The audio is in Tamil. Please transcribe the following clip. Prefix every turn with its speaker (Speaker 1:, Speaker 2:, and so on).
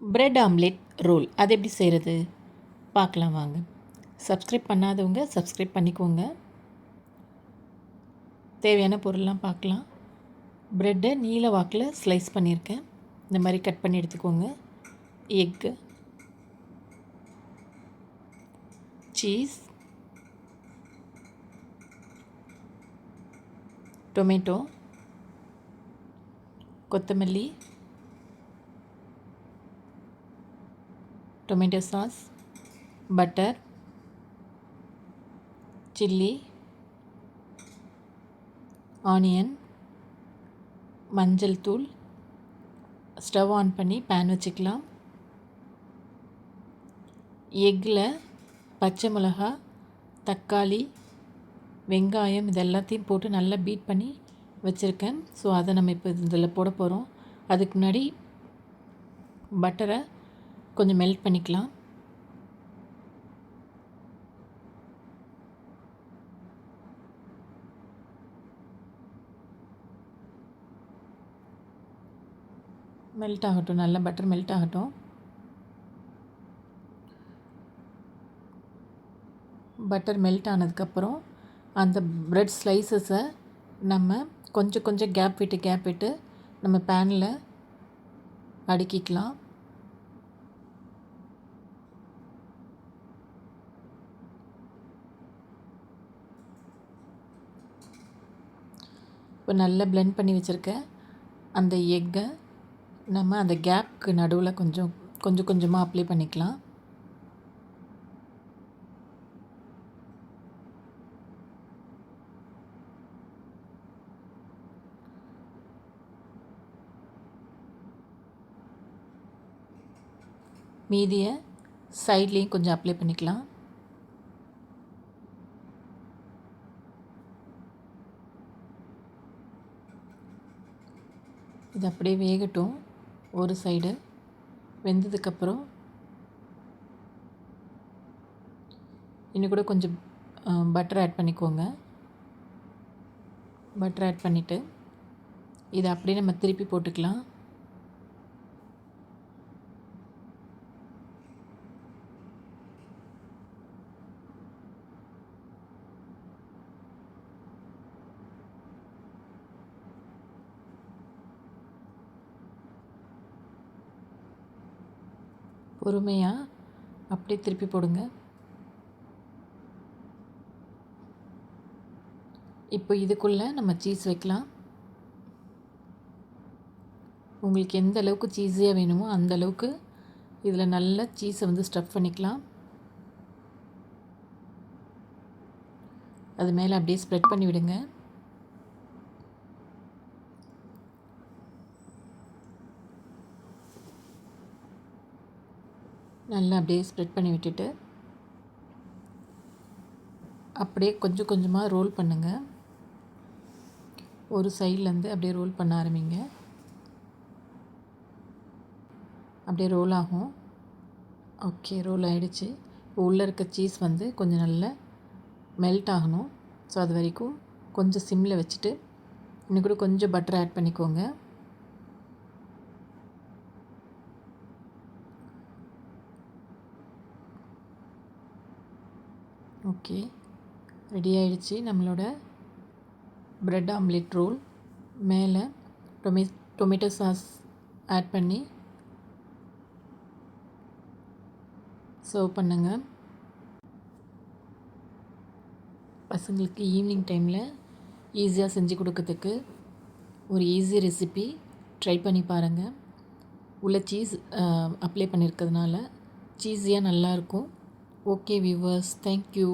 Speaker 1: பிரெட் ஆம்லெட் ரோல் அது எப்படி செய்கிறது பார்க்கலாம் வாங்க. சப்ஸ்கிரைப் பண்ணாதவங்க சப்ஸ்கிரைப் பண்ணிக்கோங்க. தேவையான பொருள்லாம் பார்க்கலாம். ப்ரெட்டை நீல வாக்கில் ஸ்லைஸ் பண்ணியிருக்கேன். இந்த மாதிரி கட் பண்ணி எடுத்துக்கோங்க. எக்கு, சீஸ், டொமேட்டோ, கொத்தமல்லி, tomato sauce, butter, chilli, onion, மஞ்சள் தூள். ஸ்டவ் ஆன் பண்ணி பேன் வச்சுக்கலாம். எக்கில் பச்சை மிளகா, தக்காளி, வெங்காயம் இது எல்லாத்தையும் போட்டு நல்லா பீட் பண்ணி வச்சுருக்கேன். ஸோ அதை நம்ம இப்போ இதில் போட போகிறோம். அதுக்கு முன்னாடி பட்டரை கொஞ்சம் மெல்ட் பண்ணிக்கலாம். மெல்ட் ஆகட்டும், நல்லா பட்டர் மெல்ட் ஆகட்டும். பட்டர் மெல்ட் ஆனதுக்கப்புறம் அந்த ப்ரெட் ஸ்லைசஸை நம்ம கொஞ்சம் கொஞ்சம் கேப் விட்டு நம்ம பேனில் அடுக்கிக்கலாம். இப்போ நல்லா பிளெண்ட் பண்ணி வச்சுருக்க அந்த எக்கை நம்ம அந்த கேப்க்கு நடுவில் கொஞ்சம் கொஞ்சமாக அப்ளை பண்ணிக்கலாம். மீதியை சைட்லேயும் கொஞ்சம் அப்ளை பண்ணிக்கலாம். இது அப்படியே வேகட்டும். ஒரு சைடு வெந்ததுக்கப்புறம் இன்னும் கூட கொஞ்சம் பட்டர் ஆட் பண்ணிக்கோங்க. பட்டர் ஆட் பண்ணிவிட்டு இதை அப்படியே நம்ம திருப்பி போட்டுக்கலாம். பொறுமையாக அப்படியே திருப்பி போடுங்க. இப்போ இதுக்குள்ளே நம்ம சீஸ் வைக்கலாம். உங்களுக்கு எந்த அளவுக்கு சீஸியாக வேணுமோ அந்த அளவுக்கு இதில் நல்லா சீஸை வந்து ஸ்டஃப் பண்ணிக்கலாம். அது மேலே அப்படியே ஸ்ப்ரெட் பண்ணி விடுங்க. நல்லா அப்படியே ஸ்ப்ரெட் பண்ணி விட்டுட்டு அப்படியே கொஞ்சம் கொஞ்சமாக ரோல் பண்ணுங்கள். ஒரு சைட்லேருந்து அப்படியே ரோல் பண்ண ஆரம்பிங்க. அப்படியே ரோல் ஆகும். ஓகே, ரோல் ஆகிடுச்சு. இப்போ உள்ளே இருக்க சீஸ் வந்து கொஞ்சம் நல்லா மெல்ட் ஆகணும். ஸோ அது வரைக்கும் கொஞ்சம் சிம்மில் வச்சுட்டு இன்னும் கூட கொஞ்சம் பட்டர் ஆட் பண்ணிக்கோங்க. ஓகே, ரெடி ஆகிடுச்சு நம்மளோட ப்ரெட் ஆம்லெட் ரோல். மேலே டொமேட்டோ சாஸ் ஆட் பண்ணி சர்வ் பண்ணுங்கள். பசங்களுக்கு ஈவினிங் டைமில் ஈஸியாக செஞ்சு கொடுக்கறதுக்கு ஒரு ஈஸி ரெசிபி ட்ரை பண்ணி பாருங்கள். உள்ள சீஸ் அப்ளை பண்ணியிருக்கிறதுனால சீஸியாக நல்லாயிருக்கும். Okay viewers, thank you.